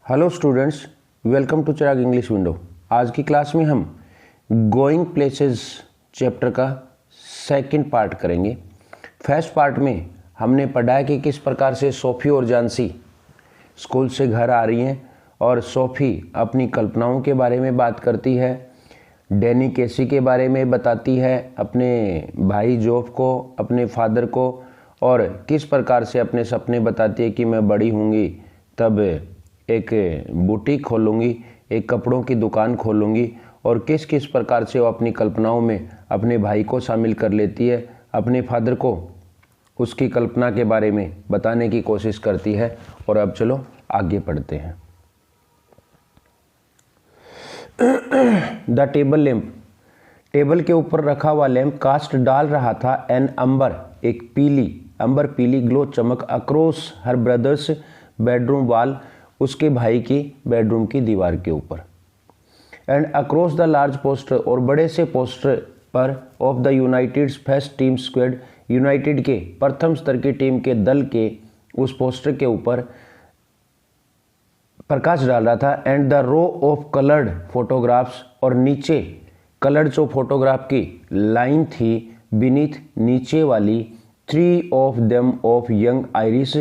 Hello students, welcome to Chirag English window. आज की class में हम गोइंग प्लेसेस चैप्टर का सेकंड पार्ट करेंगे। फर्स्ट पार्ट में हमने पढ़ा है कि किस प्रकार से सोफ़ी और जानसी स्कूल से घर आ रही हैं और सोफ़ी अपनी कल्पनाओं के बारे में बात करती है, डैनी केसी के बारे में बताती है, अपने भाई जोफ को, अपने फादर को, और किस प्रकार से अपने सपने बताती है कि मैं बड़ी होंगी तब एक बुटीक खोलूँगी, एक कपड़ों की दुकान खोलूँगी, और किस किस प्रकार से वो अपनी कल्पनाओं में अपने भाई को शामिल कर लेती है, अपने फादर को उसकी कल्पना के बारे में बताने की कोशिश करती है। और अब चलो आगे पढ़ते हैं। द टेबल लैम्प, टेबल के ऊपर रखा हुआ लैंप कास्ट डाल रहा था एन अंबर, एक पीली ग्लो चमक अक्रॉस हर ब्रदर्स बेडरूम वॉल, उसके भाई की बेडरूम की दीवार के ऊपर, and across the large poster, और बड़े से पोस्टर पर, of the United first team squad, United के प्रथम स्तर की टीम के दल के उस पोस्टर के ऊपर प्रकाश डाल रहा था। And the row of coloured photographs, और नीचे कलर्ड जो फोटोग्राफ की लाइन थी बीनीथ नीचे वाली, 3 of them of young Irish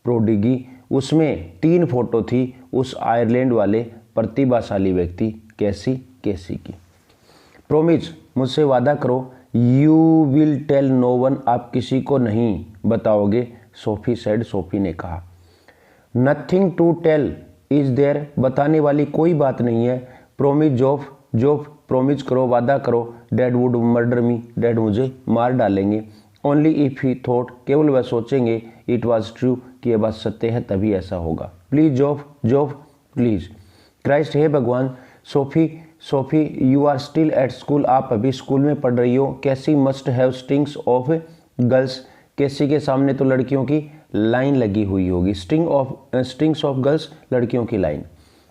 prodigy, उसमें 3 फोटो थी उस आयरलैंड वाले प्रतिभाशाली व्यक्ति केसी की। प्रोमिस, मुझसे वादा करो, you will tell no one, आप किसी को नहीं बताओगे, सोफी सेड, सोफी ने कहा। Nothing to tell is there, बताने वाली कोई बात नहीं है। प्रोमिस जोफ, प्रोमिस करो, वादा करो, dad would murder me, dad मुझे मार डालेंगे। ओनली इफ ही थॉट, केवल वह सोचेंगे, इट वॉज ट्रू, कि यह बात सत्य है तभी ऐसा होगा। Please Geoff please. क्राइस्ट, हे भगवान। Sophie you are still at school, आप अभी स्कूल में पढ़ रही हो। Casey must have strings of girls, Casey के सामने तो लड़कियों की लाइन लगी हुई होगी। स्टिंग्स ऑफ गर्ल्स, लड़कियों की लाइन।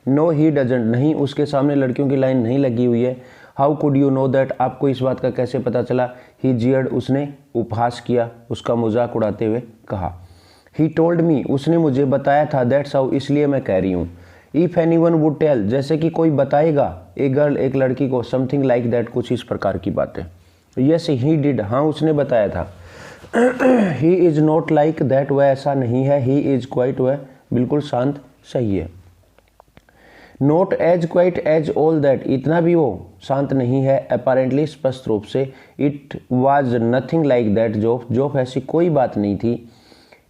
नो ही डजंट, नहीं, उसके सामने लड़कियों की लाइन नहीं लगी हुई है। How could you know that, आपको इस बात का कैसे पता चला। ही जियर्ड, उसने उपहास किया, उसका मजाक उड़ाते हुए कहा। ही टोल्ड मी, उसने मुझे बताया था। दैट्स हाउ, इसलिए मैं कह रही हूँ। इफ एनीवन वुड टेल, जैसे कि कोई बताएगा, ए गर्ल, एक लड़की को, समथिंग लाइक दैट, कुछ इस प्रकार की बातें। यस ही डिड, हाँ उसने बताया था। He is not like that, वह ऐसा नहीं है। ही इज क्वाइट, वह बिल्कुल शांत, सही है। Not as quite as all that, इतना भी वो शांत नहीं है। अपारेंटली, स्पष्ट रूप से। It was nothing like that Geoff, ऐसी कोई बात नहीं थी।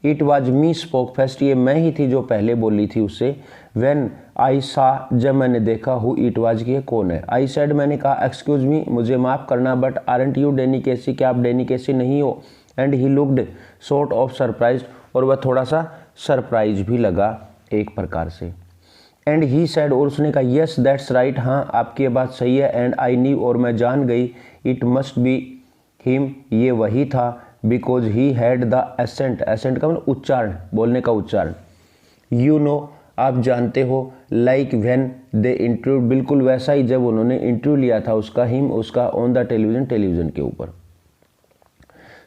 It was me spoke first, ये मैं ही थी जो पहले बोली थी उससे। व्हेन आई सा, जब मैंने देखा, हु इट वॉज, की कौन है। आई सेड, मैंने कहा, एक्सक्यूज मी, मुझे माफ़ करना, बट आरंट यू डैनी केसी, क्या आप डैनी केसी नहीं हो। And he looked sort of surprise, और वह थोड़ा सा सरप्राइज भी लगा एक प्रकार से। एंड ही सेड, और उसने कहा, यस दैट्स राइट, हाँ आपकी बात सही है। एंड आई न्यू, और मैं जान गई, इट मस्ट बी हिम, ये वही था। Because he had the accent, accent का मतलब उच्चारण, बोलने का उच्चारण। यू नो, आप जानते हो। लाइक व्हेन दे इंटरव्यू, बिल्कुल वैसा ही जब उन्होंने इंटरव्यू लिया था उसका, हिम, उसका, ऑन द टेलीविजन के ऊपर।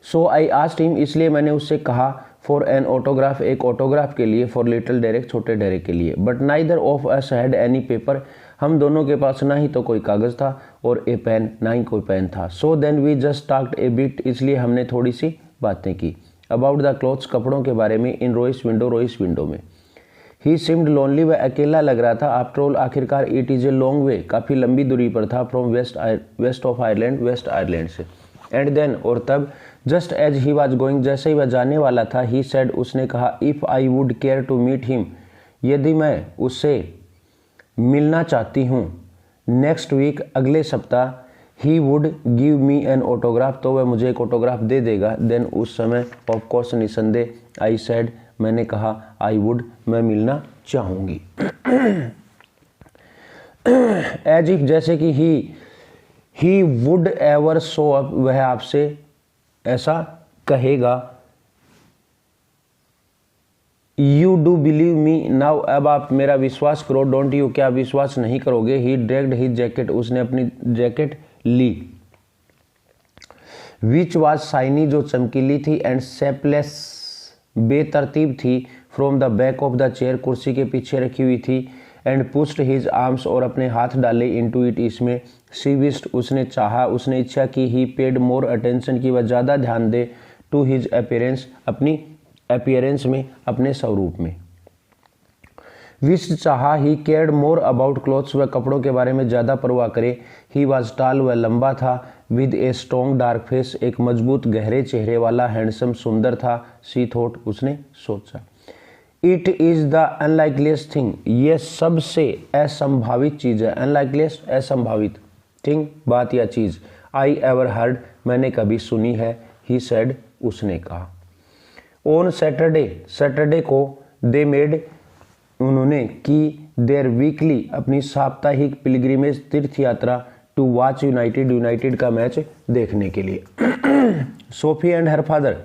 सो आई आस्क्ड हिम, इसलिए मैंने उससे कहा, फॉर एन ऑटोग्राफ, एक ऑटोग्राफ के लिए, फॉर लिटिल डेरेक, छोटे डेरेक के लिए। But neither of us had any paper, हम दोनों के पास ना ही तो कोई कागज़ था और ए पेन, ना ही कोई पेन था। So then we just talked a bit, इसलिए हमने थोड़ी सी बातें की। अबाउट द क्लोथ्स, कपड़ों के बारे में। इन रोइस विंडो में। ही सिम्ड लोनली, वह अकेला लग रहा था। आफ्टर ऑल, आखिरकार, it is a long way, काफ़ी लंबी दूरी पर था, from west of Ireland, west Ireland से। एंड देन, और तब, just as he was going, जैसे ही वह जाने वाला था, ही सेड, उसने कहा, if I would care to meet him, यदि मैं उससे मिलना चाहती हूँ, नेक्स्ट वीक, अगले सप्ताह, he would give me an autograph, तो वह मुझे एक ऑटोग्राफ दे देगा। देन, उस समय, ऑफ कोर्स, निसंदेह, आई सेड, मैंने कहा, आई वुड, मैं मिलना चाहूँगी। एज इफ, जैसे कि he would ever show up, वह आपसे ऐसा कहेगा। You do believe me now, अब आप मेरा विश्वास करो। डोंट यू, क्या विश्वास नहीं करोगे। ही ड्रैग्ड हिज जैकेट, उसने अपनी जैकेट ली। विच वॉज शाइनी, जो चमकीली थी। एंड शेपलेस, बेतरतीब थी। From the back of the chair, कुर्सी के पीछे रखी हुई थी, एंड पुस्ड हिज आर्म्स, और अपने हाथ डाले, इनटू इट, इसमें, सी विस्ड, उसने चाहा, उसने इच्छा की, ही पेड मोर अटेंशन, की वह ज़्यादा ध्यान दे, टू हिज अपीयरेंस, अपनी अपीयरेंस में, अपने स्वरूप में। विश चाहा, ही केयर्ड मोर अबाउट क्लोथ्स, वह कपड़ों के बारे में ज़्यादा परवाह करे, ही वॉज टाल, वह लंबा था, with a strong dark face, एक मजबूत गहरे चेहरे वाला, हैंडसम, सुंदर था, सी थॉट, उसने सोचा। इट इज़ द अनलाइकलीस्ट थिंग, यह सबसे असंभावित चीज़ है, अनलाइकलीस्ट, असंभावित, थिंग, बात या चीज़, आई एवर हर्ड, मैंने कभी सुनी है, ही सेड, उसने कहा। ऑन सैटरडे, सैटरडे को, दे मेड, उन्होंने की, देयर वीकली, अपनी साप्ताहिक पिलग्रिमेज, तीर्थ यात्रा, टू वॉच यूनाइटेड, यूनाइटेड का मैच देखने के लिए। Sophie and her father,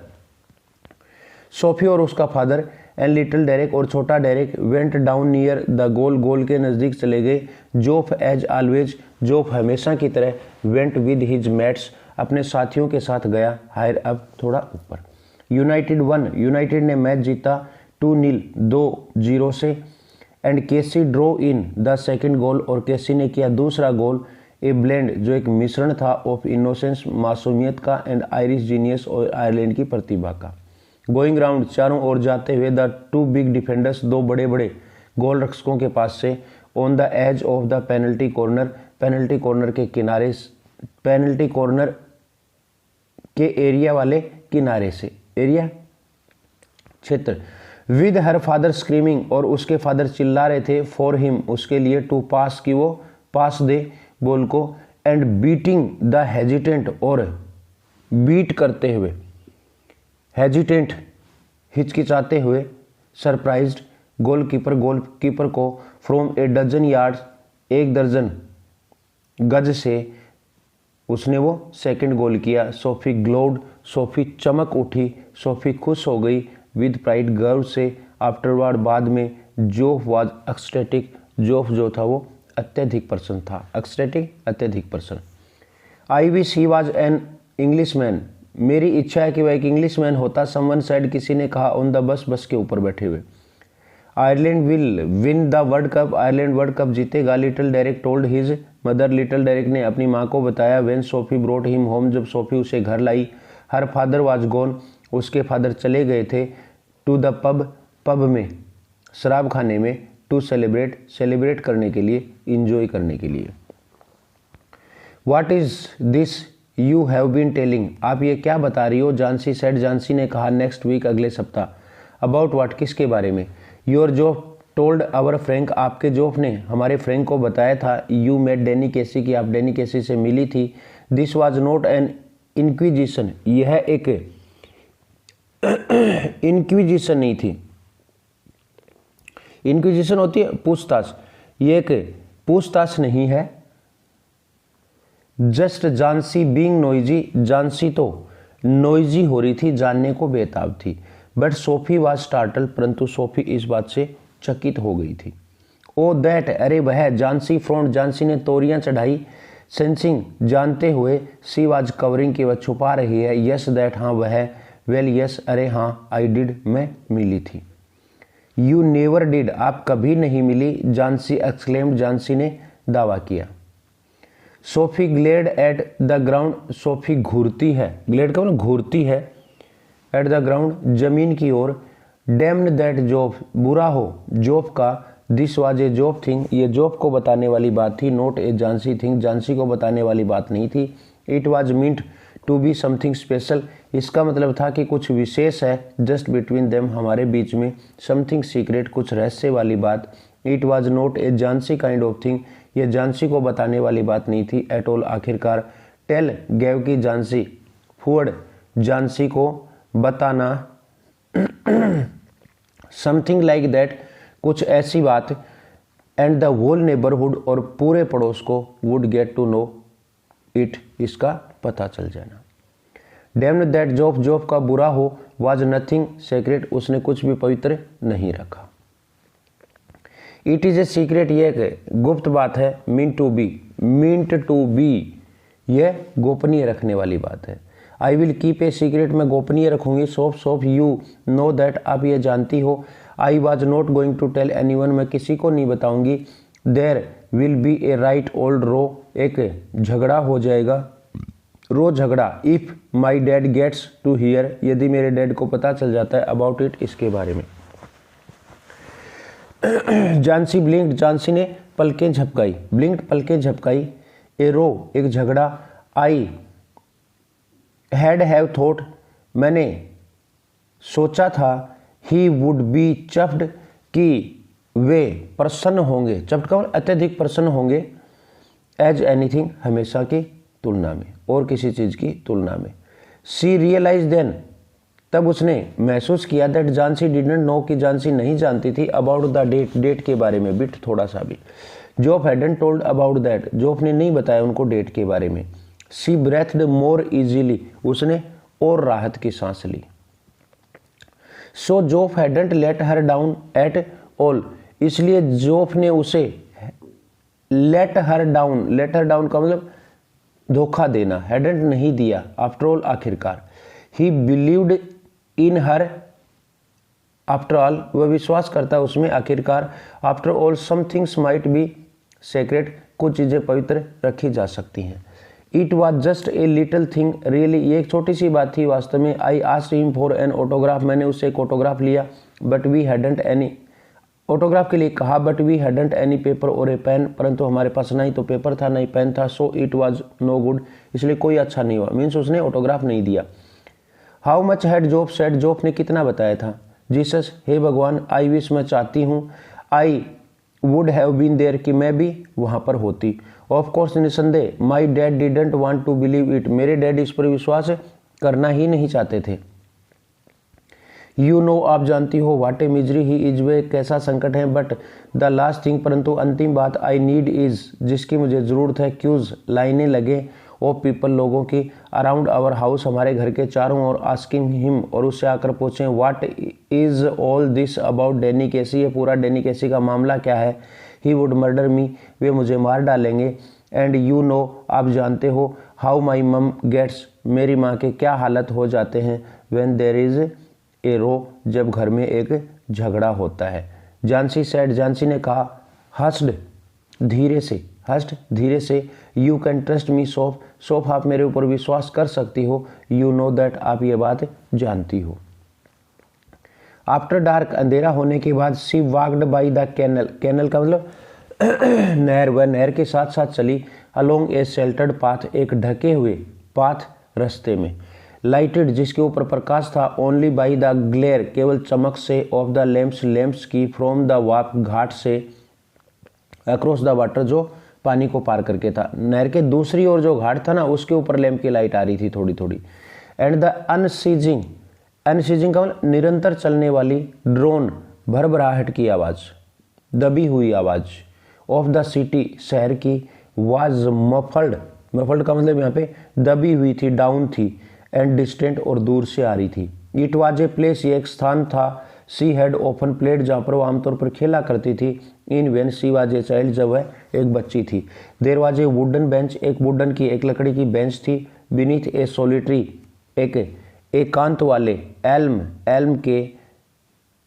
Sophie और उसका फादर, एंड लिटिल डेरेक, और छोटा Derek, went down near the goal, goal के नज़दीक चले गए। जोफ एज ऑलवेज, जोफ हमेशा की तरह, वेंट विद हिज मैट्स, अपने साथियों के साथ गया, हायर अब, थोड़ा ऊपर। यूनाइटेड वन, यूनाइटेड ने मैच जीता, 2-0, 2-0 से, and Casey drew in the second goal, और केसी ने किया दूसरा गोल, ए ब्लेंड, जो एक मिश्रण था, ऑफ इनोसेंस, मासूमियत का, एंड आयरिश जीनियस, और आयरलैंड की प्रतिभा का। गोइंग राउंड, चारों ओर जाते हुए, द टू बिग डिफेंडर्स, दो बड़े बड़े गोल रक्षकों के पास से, on the edge of the penalty corner, penalty corner के किनारे, पेनल्टी कॉर्नर के एरिया वाले किनारे से, एरिया, क्षेत्र, विद हर फादर स्क्रीमिंग, और उसके फादर चिल्ला रहे थे, फॉर हिम, उसके लिए, टू पास, की वो पास दे बॉल को, एंड बीटिंग द हेजिटेंट, और बीट करते हुए, हेजिटेंट, हिचकिचाते हुए, सरप्राइज्ड, गोलकीपर को, फ्रॉम ए डजन यार्ड्स, 1 दर्जन गज से, उसने वो सेकंड गोल किया। सोफी ग्लोड, सोफी चमक उठी, सोफी खुश हो गई, विद प्राइड, गर्व से, आफ्टरवर्ड, बाद में, जोफ वाज एक्सटेटिक, जोफ जो था वो अत्यधिक प्रसन्न था, एक्सटेटिक, अत्यधिक प्रसन्न। I wish he was an English man, मेरी इच्छा है कि वह एक इंग्लिश मैन होता, समवन सेड, किसी ने कहा, ऑन द बस, बस के ऊपर बैठे हुए। Ireland will win the world cup, Ireland world cup जीतेगा, little Derek told his mother, little Derek ने अपनी माँ को बताया, when Sophie brought him home, जब सोफी उसे घर लाई, हर फादर वाज गॉन, उसके फादर चले गए थे, टू द पब, पब में, शराब खाने में, टू सेलिब्रेट, सेलिब्रेट करने के लिए, इंजॉय करने के लिए। What is this you have been telling, आप ये क्या बता रही हो, जानसी सेड, जानसी ने कहा, नेक्स्ट वीक, अगले सप्ताह, अबाउट व्हाट, किसके बारे में, your Geoff told our Frank, आपके जोफ ने हमारे फ्रैंक को बताया था, यू मेट डैनी केसी, की आप डैनी केसी से मिली थी, this was not an inquisition, यह एक इंक्विजिशन नहीं थी, इंक्विजिशन होती है पूछताछ, ये एक पूछताछ नहीं है। जस्ट जानसी बीइंग नोइजी, जानसी तो नोइजी हो रही थी, जानने को बेताब थी, बट सोफी वाज स्टार्टल, परंतु सोफी इस बात से चकित हो गई थी। ओ दैट, अरे वह, जानसी फ्रॉन्ट, जानसी ने तोरियां चढ़ाई, सेंसिंग, जानते हुए, सी वाज कवरिंग, की वह छुपा रही है, यस दैट, हाँ वह, वेल यस, अरे हाँ, आई डिड, मैं मिली थी। यू नेवर डिड, आप कभी नहीं मिली, जानसी एक्सक्लेम्ड, जानसी ने दावा किया। Sophie glared at the ground, Sophie घूरती है, ग्लेड का मतलब घूरती है, एट द ग्राउंड, जमीन की ओर, डैम्ड दैट जोफ, बुरा हो जोफ का, this was a Geoff thing, ये जोफ को बताने वाली बात थी, नोट ए जानसी थिंग, जानसी को बताने वाली बात नहीं थी। It was meant to be something special, इसका मतलब था कि कुछ विशेष है, जस्ट बिटवीन देम, हमारे बीच में, समथिंग सीक्रेट, कुछ रहस्य वाली बात। It was not a Jancy kind of thing, यह जानसी को बताने वाली बात नहीं थी, एट ऑल, आखिरकार। टेल गैव की जानसी, फॉरवर्ड, जानसी को बताना, समथिंग लाइक दैट, कुछ ऐसी बात, एंड द होल नेबरहुड, और पूरे पड़ोस को, would get to know it, इसका पता चल जाना। डैम्ड दैट जोफ, जोफ का बुरा हो, वाज नथिंग सेक्रेट, उसने कुछ भी पवित्र नहीं रखा। इट इज ए सीक्रेट, ये एक गुप्त बात है, मीन टू बी, यह गोपनीय रखने वाली बात है। I will keep a secret, मैं गोपनीय रखूंगी। Soph, Soph, you know that, आप ये जानती हो, I was not going to tell anyone, मैं किसी को नहीं बताऊंगी। There will be a right old row, एक झगड़ा हो जाएगा, रो झगड़ा। If my dad gets to here, यदि मेरे डैड को पता चल जाता है अबाउट इट, इसके बारे में। झांसी ब्लिंक्ड, झांसी ने पलकें झपकाई, ब्लिंक्ड पलकें झपकाई। ए रो एक झगड़ा। आई हैड हैव थॉट, मैंने सोचा था। ही वुड बी चफ्ड, कि वे प्रसन्न होंगे, चफ्ड का अत्यधिक प्रसन्न होंगे। एज एनीथिंग, हमेशा की तुलना में, और किसी चीज की तुलना में। सी रियलाइज देन, तब उसने महसूस किया दैट झांसी डिडंट नो, कि झांसी नहीं जानती थी अबाउट द डेट, डेट के बारे में, बिट थोड़ा सा भी। Geoff hadn't told about that, Geoff ने नहीं बताया उनको डेट के बारे में। सी ब्रेथड मोर इजीली, उसने और राहत की सांस ली। So Joff hadn't let her down at all, इसलिए जोफ ने उसे लेट हर डाउन का मतलब धोखा देना, हैडंट नहीं दिया, आफ्टर ऑल आखिरकार। He believed in her, after all वह विश्वास करता है उसमें आखिरकार। After all some things might be secret, कुछ चीजें पवित्र रखी जा सकती हैं। It was just a little thing really, ये एक छोटी सी बात थी वास्तव में। I asked him for an autograph, मैंने उससे एक ऑटोग्राफ लिया। But we hadn't any, autograph के लिए कहा, but we hadn't any paper और ए पेन, परंतु हमारे पास नहीं तो पेपर था नहीं पेन था। So it was no good, इसलिए कोई अच्छा नहीं हुआ, मीन्स उसने ऑटोग्राफ नहीं दिया। How much had Geoff said, Geoff ने कितना बताया था। जीसस, हे भगवान, आई विश, मैं चाहती हूँ। I would have been there, कि मैं भी वहाँ पर होती। ऑफ कोर्स, निसंदेह। My dad didn't want to believe it, मेरे डैड इस पर विश्वास करना ही नहीं चाहते थे। यू नो, आप जानती हो। वाट ए मिजरी ही इज, वे कैसा संकट है। बट द लास्ट थिंग, परंतु अंतिम बात। आई नीड इज, जिसकी मुझे जरूरत है। क्यूज, लाइनें लगे। ऑफ पीपल, लोगों की। अराउंड आवर हाउस, हमारे घर के चारों ओर। आस्किंग हिम, और उससे आकर पूछें। What is all this about Danny Casey, ये पूरा डैनी केसी का मामला क्या है। ही वुड मर्डर मी, वे मुझे मार डालेंगे। एंड यू नो, आप जानते हो। हाउ माई मम गेट्स, मेरी माँ के क्या हालत हो जाते हैं। व्हेन देयर इज ए रो, जब घर में एक झगड़ा होता है। झांसी सेड, झांसी ने कहा। हस्ड, धीरे से, हस्ड, धीरे से। यू कैन ट्रस्ट मी सोफ, सोफ आप मेरे ऊपर विश्वास कर सकती हो। यू नो दैट, आप ये बात जानती हो। आफ्टर डार्क, अंधेरा होने के बाद। She walked by the canal, canal का मतलब नहर, वह नहर के साथ साथ चली। अलोंग ए शेल्टर्ड पाथ, एक ढके हुए पाथ, रास्ते में। लाइटेड, जिसके ऊपर प्रकाश था। ओनली बाई द ग्लेयर, केवल चमक से। ऑफ द लैम्प्स, लैम्प्स की। फ्रॉम द वाप, घाट से। अक्रॉस द वाटर, जो पानी को पार करके था। नहर के दूसरी ओर जो घाट था ना, उसके ऊपर लैंप की लाइट आ रही थी थोड़ी थोड़ी। एंड द अनसीजिंग, अनसीजिंग का मतलब निरंतर चलने वाली। ड्रोन, भरभराहट की आवाज, दबी हुई आवाज। ऑफ द सिटी, शहर की। वाज मफल्ड, मफल्ड का मतलब यहाँ पे दबी हुई थी, डाउन थी। एंड डिस्टेंट, और दूर से आ रही थी। इट वाज ए प्लेस, ये एक स्थान था। सी हैड ओपन प्लेड, जहाँ पर वो आमतौर पर खेला करती थी। In when she was a child, जब वह एक बच्ची थी। There was a wooden bench, एक वुडन की, एक लकड़ी की बेंच थी। बीनीथ ए सोलिटरी, एक एकांत वाले। एल्म, एल्म के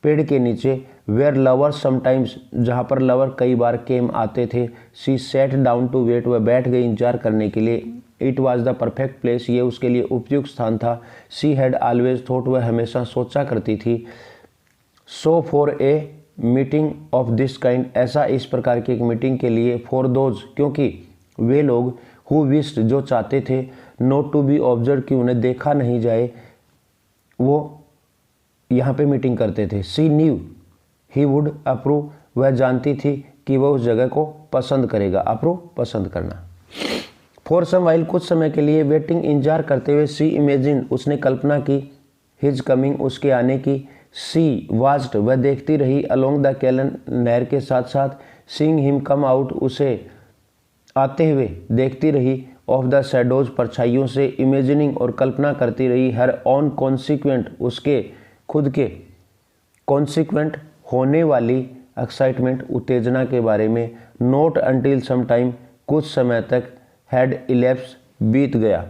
पेड़ के नीचे। वेयर लवर समटाइम्स, जहाँ पर लवर कई बार केम आते थे। सी सेट डाउन टू वेट, वह बैठ गई इंतजार करने के लिए। It was the perfect place, ये उसके लिए उपयुक्त स्थान था। सी हैड ऑलवेज थॉट, वह हमेशा सोचा करती थी। So for a meeting of this kind, ऐसा इस प्रकार की एक मीटिंग के लिए। फॉर दोज, क्योंकि वे लोग। हु विश्ड, जो चाहते थे। नॉट टू बी ऑब्जर्व, कि उन्हें देखा नहीं जाए, वो यहाँ पे मीटिंग करते थे। सी न्यू ही वुड अप्रूव, वह जानती थी कि वह उस जगह को पसंद करेगा। अप्रूव, पसंद करना। फॉर सम वाइल, कुछ समय के लिए। वेटिंग, इंतजार करते हुए। सी इमेजिन, उसने कल्पना की। हिज कमिंग, उसके आने की। सी वाज्ड, वह देखती रही। अलोंग द कैलन, नहर के साथ साथ। सीइंग हिम कम आउट, उसे आते हुए देखती रही। ऑफ द शैडोज, परछाइयों से। इमेजिनिंग, और कल्पना करती रही। हर ऑन कॉन्सिक्वेंट, उसके खुद के। कॉन्सिक्वेंट, होने वाली। एक्साइटमेंट, उत्तेजना के बारे में। नोट अंटिल सम टाइम, कुछ समय तक। हैड इलेप्स, बीत गया।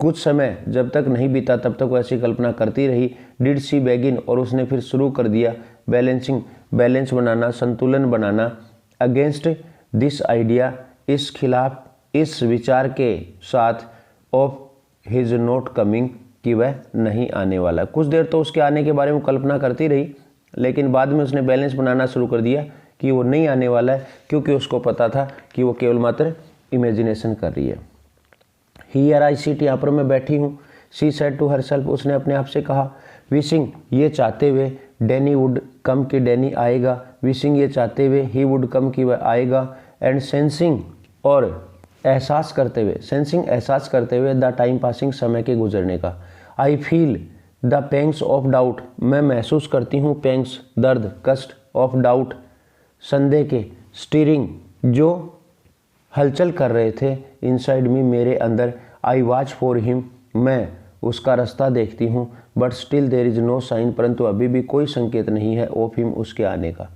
कुछ समय जब तक नहीं बीता तब तक वो ऐसी कल्पना करती रही। डिड शी बेगिन, और उसने फिर शुरू कर दिया बैलेंस बनाना, संतुलन बनाना। अगेंस्ट दिस आइडिया, इस खिलाफ, इस विचार के साथ, ऑफ हिज नॉट कमिंग, कि वह नहीं आने वाला। कुछ देर तो उसके आने के बारे में कल्पना करती रही, लेकिन बाद में उसने बैलेंस बनाना शुरू कर दिया कि वो नहीं आने वाला है, क्योंकि उसको पता था कि वो केवल मात्र इमेजिनेशन कर रही है। हियर आई सिट, यहाँ पर मैं बैठी हूँ। शी सेड टू हरसेल्फ, उसने अपने आप से कहा। विशिंग, ये चाहते हुए, डैनी वुड कम, कि डैनी आएगा। विशिंग, ये चाहते हुए, ही वुड कम, कि वह आएगा। एंड सेंसिंग, और एहसास करते हुए, सेंसिंग एहसास करते हुए, द टाइम पासिंग, समय के गुजरने का। I feel the pangs of doubt, मैं महसूस करती हूँ पेंग्स, दर्द, कष्ट, ऑफ डाउट, संदेह के, स्टीरिंग, जो हलचल कर रहे थे, इनसाइड मी, मेरे अंदर। आई वॉच फॉर हिम, मैं उसका रास्ता देखती हूँ। But still there is no sign, परंतु अभी भी कोई संकेत नहीं है, ऑफ हिम, उसके आने का।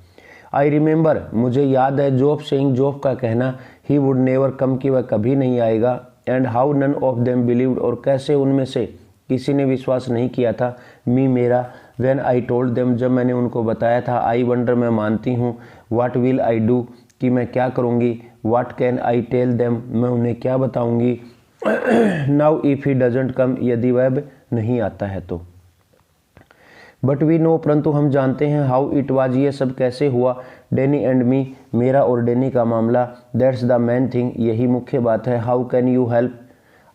आई रिमेंबर, मुझे याद है, जोफ सेइंग, जोफ का कहना, ही वुड नेवर कम, कि वह कभी नहीं आएगा। And how none of them believed, और कैसे उनमें से किसी ने विश्वास नहीं किया था, मी, मेरा। व्हेन आई टोल्ड देम, जब मैंने उनको बताया था। आई वंडर, मैं मानती हूँ। व्हाट विल आई डू, कि मैं क्या करूँगी। What can I tell them, मैं उन्हें क्या बताऊँगी। Now if he doesn't come, यदि वह नहीं आता है तो। बट वी नो, परंतु हम जानते हैं, हाउ इट वाज, ये सब कैसे हुआ। डैनी एंड मी, मेरा और डैनी का मामला। दैट्स द मेन थिंग, यही मुख्य बात है। हाउ कैन यू हेल्प,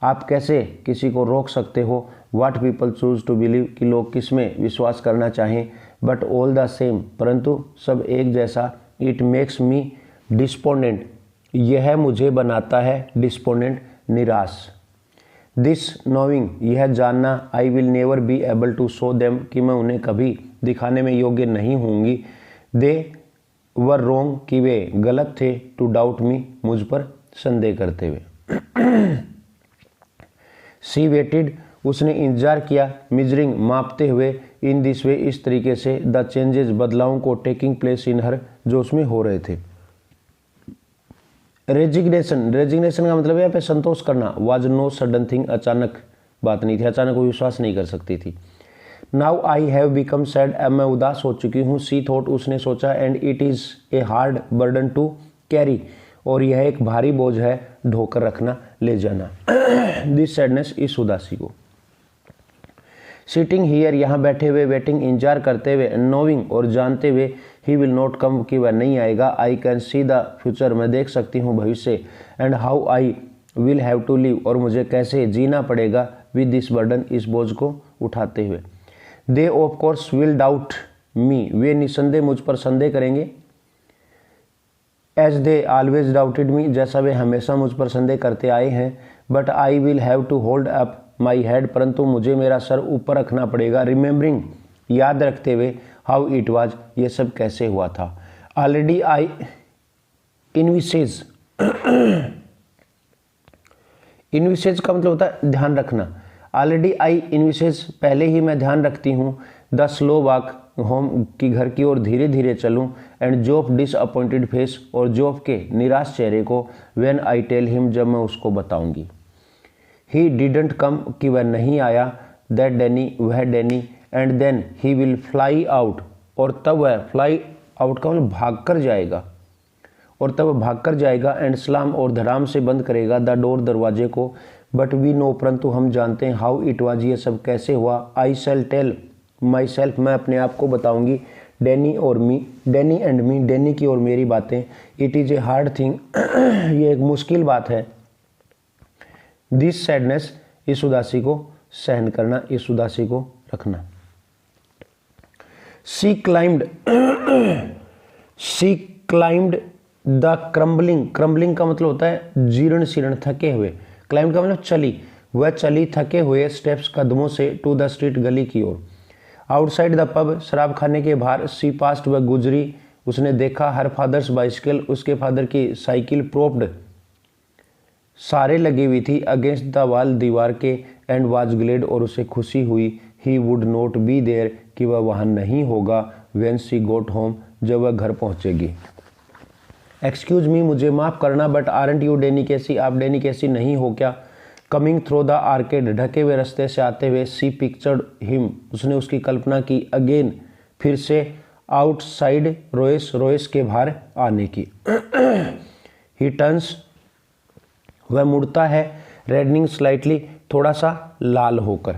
आप कैसे किसी को रोक सकते हो। What people choose to believe, कि लोग किस में विश्वास करना चाहें। बट ऑल द सेम, परंतु सब एक जैसा। इट मेक्स मी डिस्पोनेंट, यह मुझे बनाता है डिस्पोनेंट, निराश। दिस नोइंग, यह जानना। I will never be able to show them, कि मैं उन्हें कभी दिखाने में योग्य नहीं होंगी। दे वर रोंग, कि वे गलत थे। टू डाउट मी, मुझ पर संदेह करते हुए। सी वेटेड, उसने इंतजार किया। मिजरिंग, मापते हुए। इन दिस वे, इस तरीके से। द चेंजेस, बदलावों को। टेकिंग प्लेस इन हर, जो उसमें हो रहे थे। रेजिग्नेशन, रेजिग्नेशन का मतलब यहाँ पे संतोष करना। वाज नो सडन थिंग, अचानक बात नहीं थी, अचानक कोई विश्वास नहीं कर सकती थी। Now I have become sad, अब मैं उदास हो चुकी हूँ। सी थॉट, उसने सोचा। And it is a hard burden to carry, और यह एक भारी बोझ है ढोकर रखना, ले जाना। दिस सैडनेस, इस उदासी को। सिटिंग हियर, यहाँ बैठे हुए। वेटिंग, इंतजार करते हुए। नोइंग, और जानते हुए। ही विल नॉट कम, कि वह नहीं आएगा। I can see the future, मैं देख सकती हूँ भविष्य। And how I will have to live, और मुझे कैसे जीना पड़ेगा। विद दिस बर्डन, इस बोझ को उठाते हुए। They of course will doubt me, वे निसंदेह मुझ पर संदेह करेंगे। As they always doubted me, जैसा वे हमेशा मुझ पर संदेह करते आए हैं। But I will have to hold up my head, परंतु मुझे मेरा सर ऊपर रखना पड़ेगा। रिमेंबरिंग, याद रखते हुए। हाउ इट वाज, ये सब कैसे हुआ था। ऑलरेडी आई इनविसेज, इनविसेज का मतलब होता है ध्यान रखना। ऑलरेडी आई इनविसेज, पहले ही मैं ध्यान रखती हूँ। द स्लो वॉक होम, की घर की ओर धीरे धीरे चलूँ। एंड जोफ डिसअपॉइंटेड फेस, और जोफ के निराश चेहरे को। व्हेन आई टेल हिम, जब मैं उसको बताऊंगी। ही डिडंट कम, कि वह नहीं आया। दैट डैनी, वह Danny. And then he will fly out, और तब वह, फ्लाई आउट का मतलब भाग कर जाएगा, और तब वह भाग कर जाएगा। एंड स्लाम, और धड़ाम से बंद करेगा। द डोर, दरवाजे को। बट वी नो, परंतु हम जानते हैं। हाउ इट वाज, ये सब कैसे हुआ। आई शैल टेल माई सेल्फ, मैं अपने आप को बताऊंगी। डैनी और मी, डैनी एंड मी, डैनी की और मेरी बातें। It is a hard thing, ये एक मुश्किल बात है। दिस सैडनेस, इस उदासी को सहन करना, इस उदासी को रखना। She climbed the crumbling, crumbling का मतलब होता है जीर्ण शीर्ण, थके हुए। क्लाइम्ड का मतलब चली, वह चली थके हुए स्टेप्स, कदमों से। टू द स्ट्रीट, गली की ओर। आउटसाइड द पब, शराब खाने के बाहर। सी पास्ट, वह गुजरी, उसने देखा। हर फादर्स बाइसिकल, उसके फादर की साइकिल। प्रोप्ड, सारे लगी हुई थी। अगेंस्ट द वॉल, दीवार के। एंड वाज ग्लेड, और उसे खुशी हुई। He would not be there, कि वह वहाँ नहीं होगा। व्हेन शी गोट होम, जब वह घर पहुँचेगी। एक्सक्यूज मी, मुझे माफ़ करना। बट आरंट यू डैनी कैसी, आप डैनी कैसी नहीं हो क्या। कमिंग थ्रू द आर्केड, ढके हुए रास्ते से आते हुए, सी पिक्चर्ड हिम, उसने उसकी कल्पना की, अगेन, फिर से, आउटसाइड रोइस, रोइस के बाहर आने की। ही टर्न्स, वह मुड़ता है, रेडनिंग स्लाइटली, थोड़ा सा लाल होकर,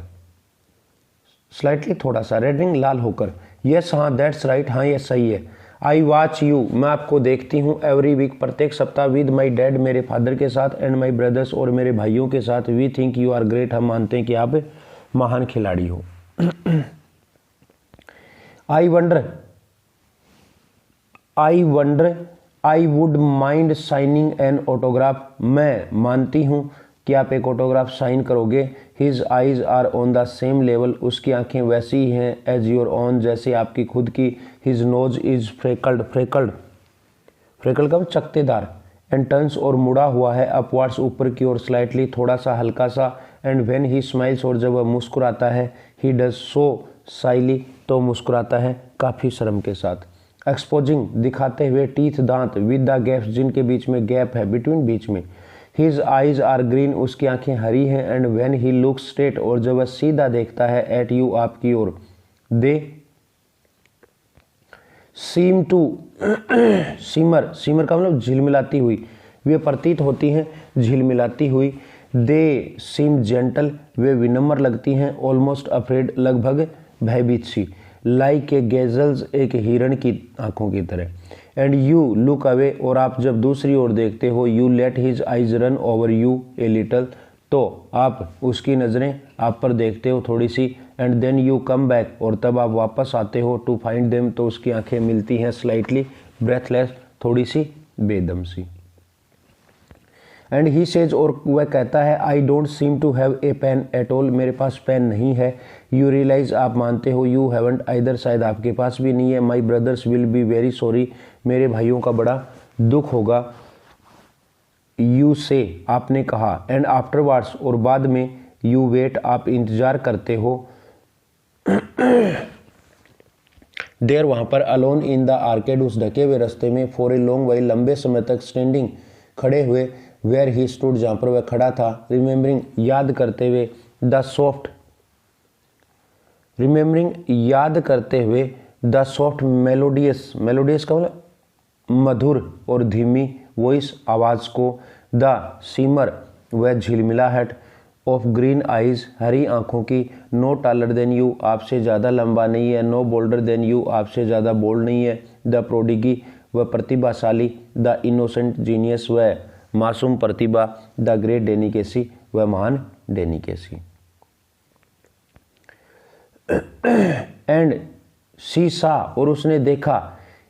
स्लाइटली थोड़ा सा, रेडनिंग लाल होकर। यस हाँ, दैट्स राइट, हाँ ये सही है। आई वॉच यू, मैं आपको देखती हूँ, एवरी वीक, प्रत्येक सप्ताह, विद माई डैड, मेरे फादर के साथ, एंड माई ब्रदर्स, और मेरे भाइयों के साथ, we think you are great, हम मानते हैं कि आप महान खिलाड़ी हो। I wonder, I would mind signing an autograph, मैं मानती हूँ कि आप एक ऑटोग्राफ साइन करोगे। His eyes are on the same level, उसकी आंखें वैसी ही हैं, एज योर ऑन, जैसे आपकी खुद की। हिज नोज इज फ्रेकल्ड, फ्रेकल्ड का चकतेदार, एंड टर्न्स, और मुड़ा हुआ है, अपवर्ड्स, ऊपर की ओर, स्लाइटली, थोड़ा सा, हल्का सा, एंड व्हेन ही स्माइल्स, और जब वह मुस्कुराता है, ही डज सो साइली, तो मुस्कुराता है काफ़ी शर्म के साथ। एक्सपोजिंग, दिखाते हुए, टीथ, दांत, विद द गैप्स, जिनके बीच में गैप है, बिटवीन, बीच में। हिज आइज आर ग्रीन, उसकी आंखें हरी हैं, and when he looks straight, और जब वह सीधा देखता है, एट यू, आपकी ओर, दे सीम टू सिमर, सिमर का मतलब झिलमिलाती हुई, वे प्रतीत होती हैं झिलमिलाती हुई। दे सीम जेंटल, वे विनम्र लगती हैं, ऑलमोस्ट अफ्रेड, लगभग भयभीत सी, लाइक ए गेजल्स, एक हिरण की आंखों की तरह। एंड यू लुक अवे, और आप जब दूसरी ओर देखते हो, you let his eyes run over you a little, तो आप उसकी नज़रें आप पर देखते हो थोड़ी सी। And then you come back, और तब आप वापस आते हो, टू फाइंड देम, तो उसकी आंखें मिलती हैं, स्लाइटली ब्रेथलेस, थोड़ी सी बेदम सी। एंड ही सेज, और वह कहता है, I don't seem to have a pen at all, मेरे पास पेन नहीं है। यू रियलाइज, आप मानते हो, यू हैवंट आइदर, शायद आपके पास भी नहीं है। My brothers will be very sorry, मेरे भाइयों का बड़ा दुख होगा। यू से, आपने कहा, एंड आफ्टरवर्ड्स, और बाद में, यू वेट, आप इंतजार करते हो। देर, वहाँ पर, अलोन इन द आर्केड, उस ढके हुए रास्ते में, फॉर ए लॉन्ग वाइल, लंबे समय तक, स्टैंडिंग, खड़े हुए, वेयर ही स्टूड, जहाँ पर वह खड़ा था, रिमेम्बरिंग, याद करते हुए, द सॉफ्ट, रिमेम्बरिंग, याद करते हुए, द सॉफ्ट मेलोडियस, मेलोडियस का मतलब मधुर और धीमी, वॉइस, आवाज़ को, द सीमर, वह झिलमिलाहट, ऑफ ग्रीन आइज, हरी आंखों की, नो टॉलर देन यू, आपसे ज़्यादा लंबा नहीं है, नो बोल्डर देन यू, आपसे ज़्यादा बोल्ड नहीं है, द प्रोडिगी, वह प्रतिभाशाली, द इनोसेंट जीनियस, वह मासूम प्रतिभा, द ग्रेट डेनिकेसी, वह महान डेनिकेसी। एंड शी सा, और उसने देखा,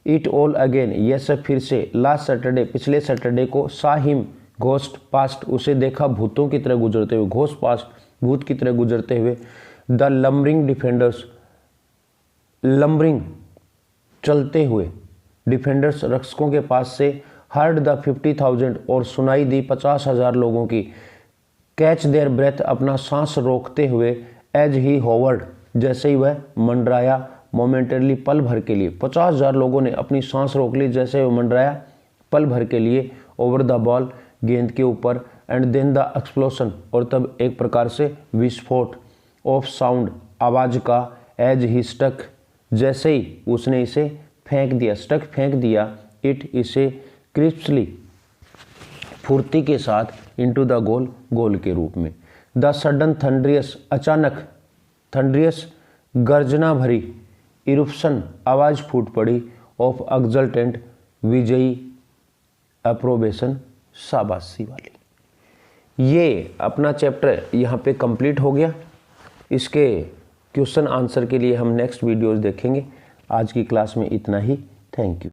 इट ऑल अगेन, यह सब फिर से, लास्ट सैटरडे, पिछले सैटरडे को, सा हिम घोस्ट पास्ट, उसे देखा भूतों की तरह गुजरते हुए, घोस्ट पास्ट, भूत की तरह गुजरते हुए। द लम्बरिंग डिफेंडर्स, लम्बरिंग, चलते हुए, डिफेंडर्स, रक्षकों के पास से, हर्ड द 50,000, और सुनाई दी 50,000 लोगों की, कैच देयर ब्रेथ, अपना सांस रोकते हुए, एज ही होवर्ड, जैसे ही वह मंडराया, मोमेंटरली, पल भर के लिए, 50,000 लोगों ने अपनी सांस रोक ली जैसे वह मंडराया, पल भर के लिए, ओवर द बॉल, गेंद के ऊपर, एंड देन द एक्सप्लोशन, और तब एक प्रकार से विस्फोट, ऑफ साउंड, आवाज़ का, एज ही स्टक, जैसे ही उसने इसे फेंक दिया, स्टक फेंक दिया, इट, इसे, क्रिस्पली, फुर्ती के साथ, इनटू द गोल, गोल के रूप में। द सडन थंड्रियस, अचानक, थंड्रियस, गर्जना भरी, इरुप्शन, आवाज़ फूट पड़ी, ऑफ एक्सल्टेंट, विजयी, अप्रोबेशन, शाबाशी वाली। ये अपना चैप्टर यहाँ पे कंप्लीट हो गया। इसके क्वेश्चन आंसर के लिए हम नेक्स्ट वीडियोस देखेंगे। आज की क्लास में इतना ही। Thank you.